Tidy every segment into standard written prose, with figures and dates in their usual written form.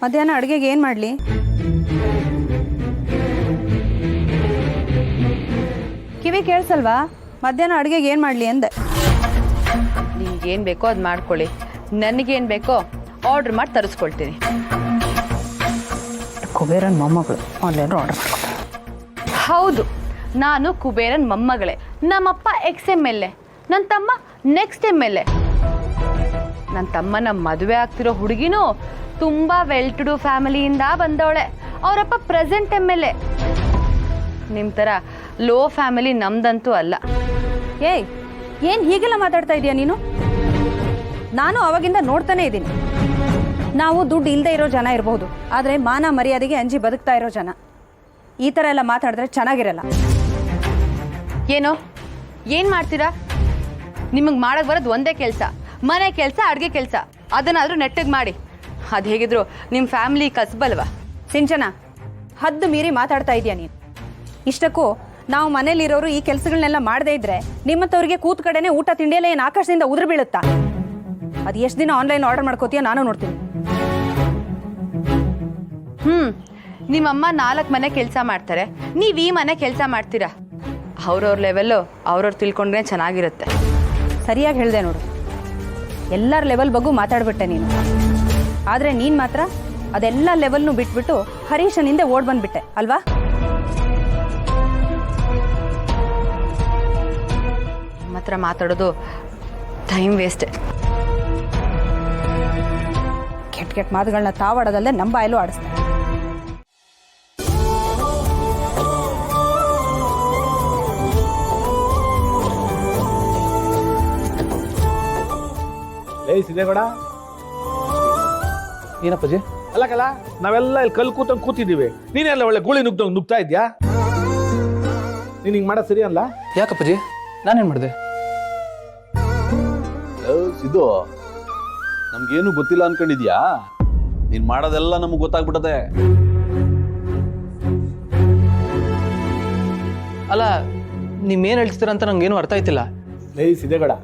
ಮಧ್ಯಾಹ್ನ ಅಡುಗೆಗೆ ಏನು ಮಾಡಲಿ? ಕಿವಿ ಕೇಳಿಸಲ್ವಾ? ಮಧ್ಯಾಹ್ನ ಅಡುಗೆಗೆ ಏನು ಮಾಡಲಿ ಅಂದೆ. ನಿಮ್ಗೇನು ಬೇಕೋ ಅದು ಮಾಡ್ಕೊಳ್ಳಿ, ನನಗೇನು ಬೇಕೋ ಆರ್ಡ್ರ್ ಮಾಡಿ ತರಿಸ್ಕೊಳ್ತೀನಿ. ಕುಬೇರನ್ ಮೊಮ್ಮಗಳು ಆನ್ಲೈನ್ ಆರ್ಡರ್ ಮಾಡ್ಕೊತಾರೆ. ಹೌದು, ನಾನು ಕುಬೇರನ್ ಮೊಮ್ಮಗಳೇ. ನಮ್ಮಪ್ಪ XMLA, ನನ್ನ ತಮ್ಮ ನೆಕ್ಸ್ಟ್ MLA. ನನ್ನ ತಮ್ಮನ ಮದುವೆ ಆಗ್ತಿರೋ ಹುಡುಗಿನೂ ತುಂಬ ವೆಲ್ ಟು ಡೂ ಫ್ಯಾಮಿಲಿಯಿಂದ ಬಂದವಳೆ. ಅವರಪ್ಪ ಪ್ರೆಸೆಂಟ್ MLA. ನಿಮ್ಮ ಥರ ಲೋ ಫ್ಯಾಮಿಲಿ ನಮ್ದಂತೂ ಅಲ್ಲ. ಏಯ್, ಏನು ಹೀಗೆಲ್ಲ ಮಾತಾಡ್ತಾ ಇದೀಯ ನೀನು? ನಾನು ಅವಾಗಿಂದ ನೋಡ್ತಾನೆ ಇದ್ದೀನಿ. ನಾವು ದುಡ್ಡು ಇಲ್ಲದೆ ಇರೋ ಜನ ಇರಬಹುದು, ಆದರೆ ಮಾನ ಮರ್ಯಾದೆಗೆ ಅಂಜಿ ಬದುಕ್ತಾ ಇರೋ ಜನ. ಈ ಥರ ಎಲ್ಲ ಮಾತಾಡಿದ್ರೆ ಚೆನ್ನಾಗಿರಲ್ಲ. ಏನೋ ಏನು ಮಾಡ್ತೀರಾ? ನಿಮಗೆ ಮಾಡಕ್ಕೆ ಬರೋದು ಒಂದೇ ಕೆಲಸ, ಮನೆ ಕೆಲಸ, ಅಡುಗೆ ಕೆಲಸ. ಅದನ್ನಾದರೂ ನೆಟ್ಟಗೆ ಮಾಡಿ. ಅದು ಹೇಗಿದ್ರು ನಿಮ್ಮ ಫ್ಯಾಮಿಲಿ ಕಸಬಲ್ವಾ? ಸಿಂಚನ, ಹದ್ದು ಮೀರಿ ಮಾತಾಡ್ತಾ ಇದೀಯ ನೀನು. ಇಷ್ಟಕ್ಕೂ ನಾವು ಮನೇಲಿರೋರು ಈ ಕೆಲಸಗಳನ್ನೆಲ್ಲ ಮಾಡದೇ ಇದ್ರೆ ನಿಮ್ಮಂಥವ್ರಿಗೆ ಕೂತ್ ಕಡೆನೆ ಊಟ ತಿಂಡಿಯೆಲ್ಲ ಏನು ಆಕಾಶದಿಂದ ಉದುರು ಬೀಳುತ್ತಾ? ಅದು ಎಷ್ಟು ದಿನ ಆನ್ಲೈನ್ ಆರ್ಡರ್ ಮಾಡ್ಕೋತೀಯ ನಾನು ನೋಡ್ತೀನಿ. ನಿಮ್ಮಮ್ಮ 4 ಮನೆ ಕೆಲಸ ಮಾಡ್ತಾರೆ, ನೀವು ಈ ಮನೆ ಕೆಲಸ ಮಾಡ್ತೀರಾ. ಅವ್ರವ್ರ ಲೆವೆಲ್ಲು ಅವ್ರವ್ರು ತಿಳ್ಕೊಂಡ್ರೆ ಚೆನ್ನಾಗಿರುತ್ತೆ. ಸರಿಯಾಗಿ ಹೇಳಿದೆ ನೋಡು. ಎಲ್ಲರ ಲೆವೆಲ್ ಬಗ್ಗೆ ಮಾತಾಡ್ಬಿಟ್ಟೆ ನೀನು. ಆದರೆ ನೀನು ಮಾತ್ರ ಅದೆಲ್ಲ ಲೆವೆಲ್ನು ಬಿಟ್ಬಿಟ್ಟು ಹರೀಶನಿಂದ ಓಡ್ ಬಂದ್ಬಿಟ್ಟೆ ಅಲ್ವಾ? ನಿಮ್ಮ ಹತ್ರ ಮಾತಾಡೋದು ಟೈಮ್ ವೇಸ್ಟ್. ಕೆಟ್ಟ ಕೆಟ್ಟ ಮಾತುಗಳನ್ನ ತಾವಾಡೋದಲ್ಲದೆ ನಮ್ಮ ಬಾಯಲ್ಲೂ ಆಡಿಸ್ತಾರೆ. ಸಿದ್ದೇಗೌಡ, ಏನಪ್ಪಜಿ? ಅಲ್ಲಕಲ್ಲ, ನಾವೆಲ್ಲ ಇಲ್ಲಿ ಕಲ್ ಕೂತಿದ್ದೀವಿ, ನೀನೆಲ್ಲ ಒಳ್ಳೆ ಗೂಳಿ ನುಗ್ತಾ ಇದ್ಯಾ? ನೀನ್ ಹಿಂಗ್ ಮಾಡೋದು ಸರಿ ಅಲ್ಲ. ಯಾಕಪ್ಪಜಿ, ನಾನೇನ್ ಮಾಡಿದೆ? ಸಿದ್ದು, ನಮ್ಗೇನು ಗೊತ್ತಿಲ್ಲ ಅನ್ಕೊಂಡಿದ್ಯಾ? ನೀನ್ ಮಾಡೋದೆಲ್ಲ ನಮಗ್ ಗೊತ್ತಾಗ್ಬಿಟ್ಟದೆ. ಅಲ್ಲ, ನೀವೇನ್ ಹೇಳ್ತೀರ ಅಂತ ನಂಗೇನು ಅರ್ಥ ಆಯ್ತಿಲ್ಲ. ಸಿದ್ದೇಗೌಡ,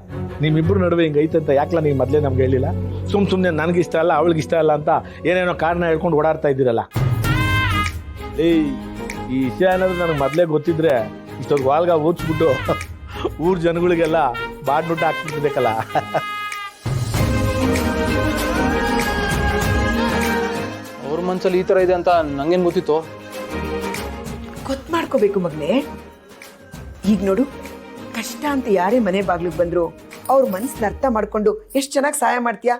ನಿಮ್ಮಿಬ್ರು ನಡುವೆ ಹಿಂಗೆ ಐತಂತ ಯಾಕಲ್ಲ ನೀವು ಮೊದಲೇ ನಮ್ಗೆ ಹೇಳಿಲ್ಲ? ಸುಮ್ಮನೆ ನನಗಿಷ್ಟ ಅಲ್ಲ ಅವಳಿಗಿಷ್ಟ ಅಲ್ಲ ಅಂತ ಏನೇನೋ ಕಾರಣ ಹೇಳ್ಕೊಂಡು ಓಡಾಡ್ತಾ ಇದ್ದೀರಲ್ಲ. ಈ ವಿಷಯ ಏನಾದ್ರು ನನಗೆ ಮೊದಲೇ ಗೊತ್ತಿದ್ರೆ ಇಷ್ಟೊಂದು ವಾಲ್ಗ ಊದ್ಸ್ಬಿಟ್ಟು ಊರ್ ಜನಗಳಿಗೆಲ್ಲ ಬಾಡ್ನುಟ್ಟ ಹಾಕ್ಬಿಟ್ಟಿದ್ದಕ್ಕಲ್ಲ. ಅವ್ರ ಮನ್ಸಲ್ಲಿ ಈ ತರ ಇದೆ ಅಂತ ನಂಗೇನ್ ಗೊತ್ತಿತ್ತು? ಗೊತ್ತು ಮಾಡ್ಕೋಬೇಕು ಮಗನೇ. ಈಗ ನೋಡು, ಕಷ್ಟ ಅಂತ ಯಾರೇ ಮನೆ ಬಾಗ್ಲಿಗೆ ಬಂದ್ರು ಅವ್ರ ಮನಸ್ಸನ್ನ ಅರ್ಥ ಮಾಡ್ಕೊಂಡು ಎಷ್ಟು ಚೆನ್ನಾಗಿ ಸಹಾಯ ಮಾಡ್ತೀಯಾ.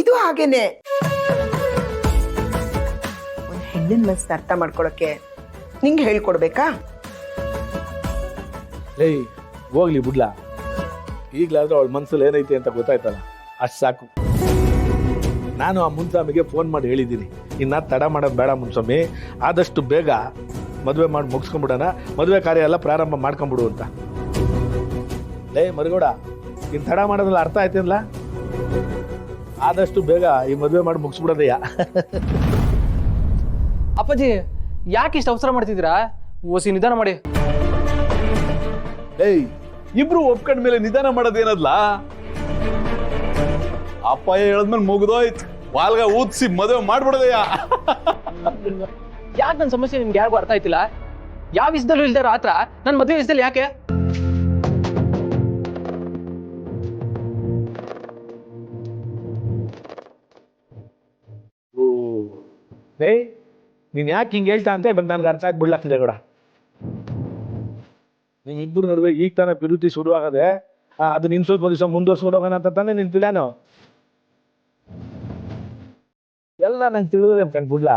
ಇದು ಹಾಗೇನೆ. ಒಂದ್ ಹೆಣ್ಣಿನ ಮನಸ್ಸನ್ನ ಅರ್ಥ ಮಾಡ್ಕೊಳಕ್ಕೆ ನಿಂಗೆ ಹೇಳ್ಕೊಡ್ಬೇಕಾ? ಹೋಗ್ಲಿ ಬಿಡ್ಲಾ, ಈಗ್ಲಾದ್ರೂ ಅವಳ ಮನ್ಸಲ್ಲಿ ಏನೈತೆ ಅಂತ ಗೊತ್ತಾಯ್ತಲ್ಲ, ಅಷ್ಟು ಸಾಕು. ನಾನು ಆ ಮುನ್ಸ್ವಾಮಿಗೆ ಫೋನ್ ಮಾಡಿ ಹೇಳಿದ್ದೀನಿ, ಇನ್ನ ತಡ ಮಾಡೋದು ಬೇಡ ಮುನ್ಸ್ವಾಮಿ, ಆದಷ್ಟು ಬೇಗ ಮದುವೆ ಮಾಡಿ ಮುಗಿಸ್ಕೊಂಡ್ಬಿಡೋಣ, ಮದುವೆ ಕಾರ್ಯ ಎಲ್ಲ ಪ್ರಾರಂಭ ಮಾಡ್ಕೊಂಡ್ಬಿಡು ಅಂತ. ಮರಿಗೌಡ, ಇನ್ನು ತಡ ಮಾಡೋದ್ರಲ್ಲಿ ಅರ್ಥ ಆಯ್ತಿಲ್ಲ? ಆದಷ್ಟು ಬೇಗ ಈ ಮದುವೆ ಮಾಡಿ ಮುಗಿಸ್ಬಿಡೋದಯ್ಯ. ಅಪ್ಪಾಜಿ, ಯಾಕೆ ಇಷ್ಟು ಅವಸರ ಮಾಡ್ತಿದ್ದೀರಾ? ಓಸಿ ನಿಧಾನ ಮಾಡಿ. ಇಬ್ರು ಒಪ್ಕೊಂಡ ಮೇಲೆ ನಿಧಾನ ಮಾಡೋದೇನದ್ಲ? ಅಪ್ಪ ಹೇಳದ್ಮೇಲೆ ಮುಗ್ದೋಯ್ತು, ವಾಲ್ಗ ಊದ್ಸಿ ಮದುವೆ ಮಾಡ್ಬಿಡೋದಯ್ಯ. ಯಾಕೆ ನನ್ನ ಸಮಸ್ಯೆ ನಿಮ್ಗೆ ಯಾರಿಗೂ ಅರ್ಥ ಆಯ್ತಿಲ್ಲ? ಯಾವ ವಿಷಯದಲ್ಲೂ ಇಲ್ದಾರ ಆತ್ರ ನನ್ನ ಮದುವೆ ವಿಷಯದಲ್ಲಿ ಯಾಕೆ? ನೀನ್ ಯಾಕೆ ಹಿಂಗೆ ಹೇಳ್ತಾ ಅಂತ ಬಂದು ನನ್ಗೆ ಅರ್ಥ ಆಗ್ಬಿಡ್ಲಾಗ್ತಿದೆ ಕೂಡ. ನೀನ್ ಇಬ್ಬರು ನಡುವೆ ಈಗ ತಾನೇ ವಿರುದ್ಧಿ ಶುರು ಆಗದೆ, ಅದು ನಿನ್ ಸ್ವಲ್ಪ ದಿವಸ ಮುಂದುವರ್ಸ್ಕೊಂಡು ಹೋಗೋಣ ಅಂತ ತಾನೇ ನಿನ್ ಪ್ಲಾನು. ಎಲ್ಲ ನಂಗೆ ತಿಳಿದ್ರೆ ಕಂಡ್ಬಿಡ್ಲಾ.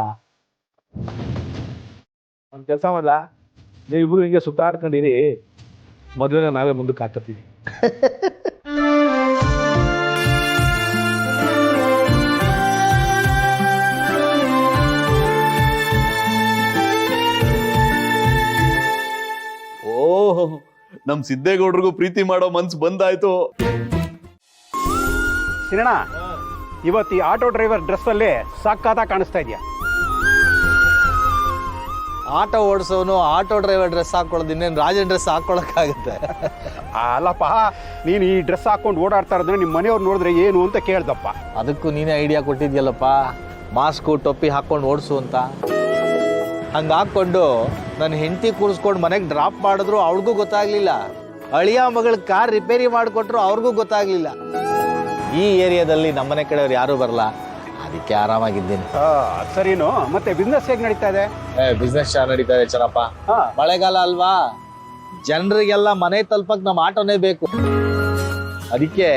ಒಂದು ಕೆಲಸ ಮಾಡಲ್ಲ, ನೀವಿಬ್ರು ಹಿಂಗೆ ಸುತ್ತಾಡ್ಕೊಂಡಿರಿ, ಮದುವೆನ ನಾವೇ ಮುಂದಕ್ಕೆ ಹಾಕತ್ತೀವಿ. ಓಹ್, ನಮ್ ಸಿದ್ದೇಗೌಡ್ರಿಗೂ ಪ್ರೀತಿ ಮಾಡೋ ಮನ್ಸು ಬಂದಾಯ್ತು. ಸಿರಣ, ಇವತ್ತು ಈ ಆಟೋ ಡ್ರೈವರ್ ಡ್ರೆಸ್ ಅಲ್ಲಿ ಸಕ್ಕತ್ತಾಗಿ ಕಾಣಿಸ್ತಾ ಇದೆಯಾ? ಆಟೋ ಓಡಿಸೋನು ಆಟೋ ಡ್ರೈವರ್ ಡ್ರೆಸ್ ಹಾಕೊಳ್ಳೋದು ಇನ್ನೇನು ರಾಜನ್ ಡ್ರೆಸ್ ಹಾಕೊಳ್ಳೋಕ್ಕಾಗುತ್ತೆ? ಅಲ್ಲಪ್ಪ, ನೀನು ಈ ಡ್ರೆಸ್ ಹಾಕೊಂಡು ಓಡಾಡ್ತಾ ಇರೋದ್ರೆ ನಿಮ್ಮ ಮನೆಯವ್ರು ನೋಡಿದ್ರೆ ಏನು ಅಂತ ಕೇಳ್ದಪ್ಪ. ಅದಕ್ಕೂ ನೀನೇ ಐಡಿಯಾ ಕೊಟ್ಟಿದ್ಯಲ್ಲಪ್ಪ. ಮಾಸ್ಕು ಟೊಪ್ಪಿ ಹಾಕ್ಕೊಂಡು ಓಡಿಸು ಅಂತ. ಹಂಗೆ ಹಾಕ್ಕೊಂಡು ನನ್ನ ಹೆಂಡತಿ ಕೂರಿಸ್ಕೊಂಡು ಮನೆಗೆ ಡ್ರಾಪ್ ಮಾಡಿದ್ರು ಅವ್ಳಿಗೂ ಗೊತ್ತಾಗ್ಲಿಲ್ಲ. ಅಳಿಯ ಮಗಳ ಕಾರ್ ರಿಪೇರಿ ಮಾಡಿಕೊಟ್ರು ಅವ್ರಿಗೂ ಗೊತ್ತಾಗ್ಲಿಲ್ಲ. ಈ ಏರಿಯಾದಲ್ಲಿ ನಮ್ಮನೆ ಕಡೆಯವ್ರು ಯಾರೂ ಬರಲ್ಲ, ಅದಕ್ಕೆ ಆರಾಮಾಗಿದ್ದೀನಿ. ಸರಿನು. ಮತ್ತೆ ಬಿಸ್ನೆಸ್ ಹೇಗೆ ನಡೀತಾ ಇದೆ? ಬಿಸ್ನೆಸ್ ಚೆನ್ನಾಗಿ ನಡೀತಾ ಇದೆ ಚೆನ್ನಪ್ಪ. ಹಾ. ಮಳೆಗಾಲ ಅಲ್ವಾ, ಜನರಿಗೆಲ್ಲ ಮನೆ ತಲುಪಕ್ ನಮ್ಮ ಆಟೋನೇ ಬೇಕು. ಅದಕ್ಕೆ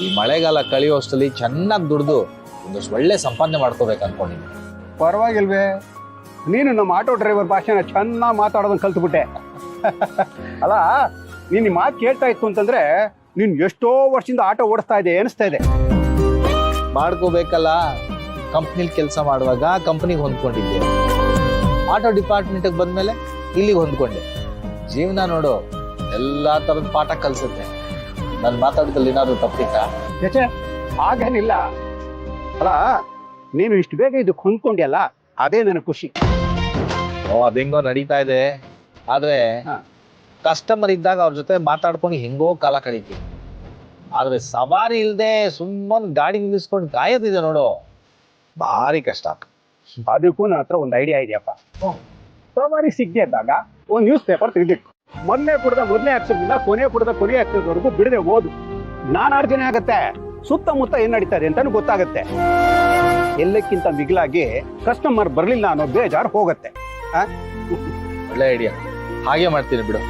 ಈ ಮಳೆಗಾಲ ಕಳೆಯುವಷ್ಟರಲ್ಲಿ ಚೆನ್ನಾಗಿ ದುಡ್ದು ಒಂದಷ್ಟು ಒಳ್ಳೆ ಸಂಪಾದನೆ ಮಾಡ್ಕೋಬೇಕು ಅನ್ಕೊಂಡಿದ್ದೀನಿ. ಪರವಾಗಿಲ್ವೇ, ನೀನು ನಮ್ಮ ಆಟೋ ಡ್ರೈವರ್ ಭಾಷೆನ ಚೆನ್ನಾಗಿ ಮಾತಾಡೋದನ್ನ ಕಲ್ತ್ಬಿಟ್ಟೆ. ಅಲ್ಲ, ನೀನು ಈ ಮಾತು ಕೇಳ್ತಾ ಇತ್ತು ಅಂತಂದ್ರೆ ನೀನು ಎಷ್ಟೋ ವರ್ಷದಿಂದ ಆಟೋ ಓಡಿಸ್ತಾ ಇದೆ ಅನಿಸ್ತಾ ಇದೆ. ಮಾಡ್ಕೋಬೇಕಲ್ಲ. ಕಂಪ್ನಿಲಿ ಕೆಲಸ ಮಾಡುವಾಗ ಕಂಪ್ನಿಗೆ ಹೊಂದ್ಕೊಂಡಿದ್ದೆ, ಆಟೋ ಡಿಪಾರ್ಟ್ಮೆಂಟ್ಗೆ ಬಂದ್ಮೇಲೆ ಇಲ್ಲಿಗೆ ಹೊಂದ್ಕೊಂಡೆ. ಜೀವನ ನೋಡು ಎಲ್ಲಾ ತರದ ಪಾಠ ಕಲ್ಸುತ್ತೆ. ನಾನು ಮಾತಾಡಿದಲ್ಲಿ ಏನಾದ್ರು ತಪ್ಪಿತ್ತ? ಛೆ, ಹಾಗೇನಿಲ್ಲ. ಅಲ್ಲ, ನೀನು ಇಷ್ಟು ಬೇಗ ಇದಕ್ಕೆ ಹೊಂದ್ಕೊಂಡ್ಯಲ್ಲ, ಅದೇ ನನಗೆ ಖುಷಿ. ಅದೆಂಗೋ ನಡೀತಾ ಇದೆ. ಆದ್ರೆ ಹಾ. ಕಸ್ಟಮರ್ ಇದ್ದಾಗ ಅವ್ರ ಜೊತೆ ಮಾತಾಡ್ಕೊಂಡು ಹೆಂಗೋ ಕಾಲ ಕಳೀತೀವಿ. ಆದ್ರೆ ಸವಾರಿ ಇಲ್ಲದೆ ಸುಮ್ಮನೆ ಗಾಡಿ ನಿಲ್ಲಿಸ್ಕೊಂಡು ಕಾಯೋದಿದೆ ನೋಡು, ಭಾರಿ ಕಷ್ಟ. ಅದಕ್ಕೂ ನನ್ನ ಹತ್ರ ಒಂದು ಐಡಿಯಾ ಇದೆಯಪ್ಪ. ಸವಾರಿ ಸಿಗದೆ ಇದ್ದಾಗ ಒಂದು ನ್ಯೂಸ್ ಪೇಪರ್ ತೆಗೆದಿಟ್ಟು ಮೊದಲನೇ ಅಕ್ಷರದಿಂದ ಕೊನೆಯ ಅಕ್ಷರದವರೆಗೂ ಬಿಡದೆ ಓದು. ನಾನಾರ್ಜನೆ ಆಗತ್ತೆ, ಸುತ್ತಮುತ್ತ ಏನ್ ನಡೀತದೆ ಅಂತಾನು ಗೊತ್ತಾಗತ್ತೆ. ಎಲ್ಲಕ್ಕಿಂತ ಮಿಗಿಲಾಗಿ ಕಸ್ಟಮರ್ ಬರ್ಲಿಲ್ಲ ಅನ್ನೋ ಬೇಜಾರು ಹೋಗತ್ತೆ. ಒಳ್ಳೆ ಐಡಿಯಾ, ಹಾಗೆ ಮಾಡ್ತೀನಿ ಬಿಡು.